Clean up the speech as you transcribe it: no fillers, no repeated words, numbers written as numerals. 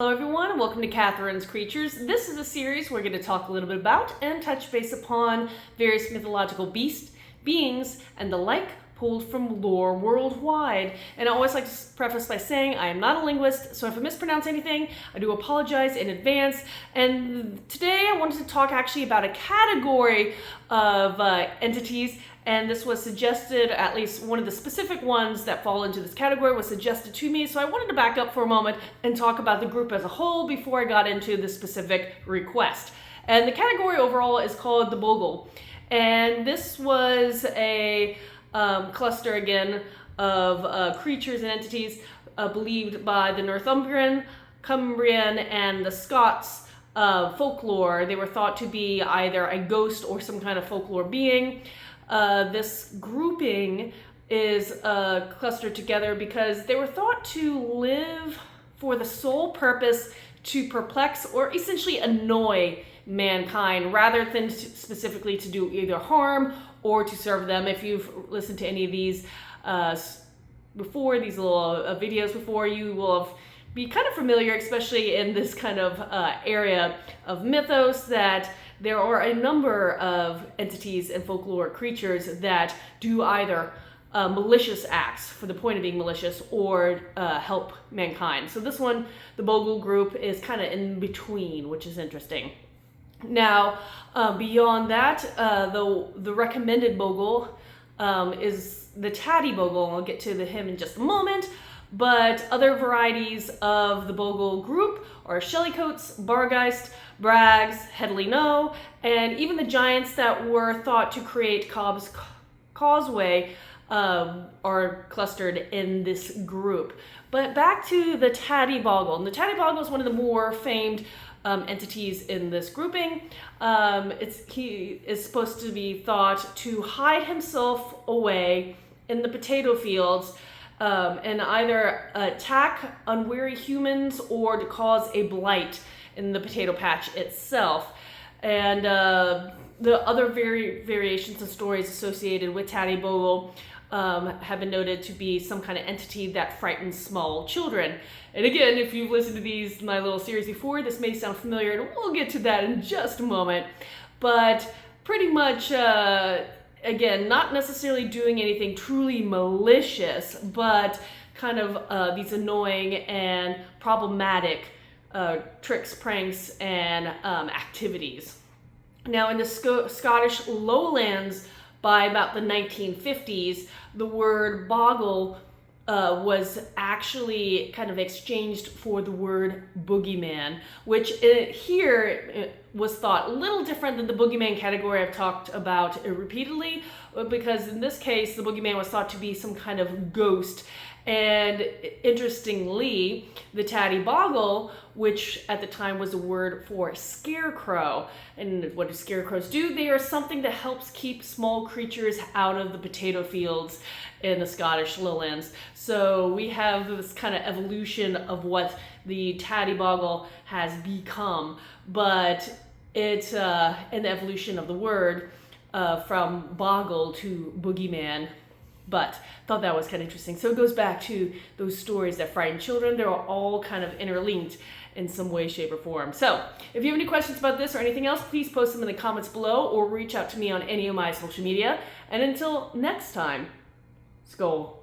Hello everyone, and welcome to Katharine's Creatures. This is a series we're going to talk a little bit about and touch base upon various mythological beings, and the like pulled from lore worldwide. And I always like to preface by saying I am not a linguist, so if I mispronounce anything, I do apologize in advance. And today I wanted to talk actually about a category of entities, and this was suggested, at least one of the specific ones that fall into this category was suggested to me, so I wanted to back up for a moment and talk about the group as a whole before I got into the specific request. And the category overall is called the Bogle. And this was a cluster, again, of creatures and entities believed by the Northumbrian, Cumbrian, and the Scots folklore. They were thought to be either a ghost or some kind of folklore being. This grouping is clustered together because they were thought to live for the sole purpose to perplex or essentially annoy mankind rather than specifically to do either harm or to serve them. If you've listened to any of these before, these little videos before, you will be kind of familiar, especially in this kind of area of mythos, that there are a number of entities and folklore creatures that do either malicious acts for the point of being malicious or help mankind. So this one, the Bogle group, is kind of in between, which is interesting. Now, beyond that, the recommended Bogle is the Tatty Bogle, and I'll get to him in just a moment. But other varieties of the Bogle group are Shellycoats, Bargeist, Brags, Headley No, and even the giants that were thought to create Cobb's Causeway are clustered in this group. But back to the Tatty Bogle. And the Tatty Bogle is one of the more famed entities in this grouping. He is supposed to be thought to hide himself away in the potato fields and either attack unwary humans or to cause a blight in the potato patch itself. And the other variations and stories associated with Tatty Bogle have been noted to be some kind of entity that frightens small children. And again, if you've listened to my little series before, this may sound familiar, and we'll get to that in just a moment. But pretty much, again, not necessarily doing anything truly malicious, but kind of these annoying and problematic tricks, pranks, and activities. Now, in the Scottish lowlands, by about the 1950s, the word bogle was actually kind of exchanged for the word boogeyman, which here was thought a little different than the boogeyman category I've talked about repeatedly, because in this case, the boogeyman was thought to be some kind of ghost. And interestingly, the Tatty Bogle, which at the time was a word for scarecrow. And what do scarecrows do? They are something that helps keep small creatures out of the potato fields in the Scottish lowlands. So we have this kind of evolution of what the Tatty Bogle has become, but it's an evolution of the word from bogle to boogeyman. But thought that was kind of interesting. So it goes back to those stories that frighten children. They're all kind of interlinked in some way, shape, or form. So if you have any questions about this or anything else, please post them in the comments below or reach out to me on any of my social media. And until next time, Skål.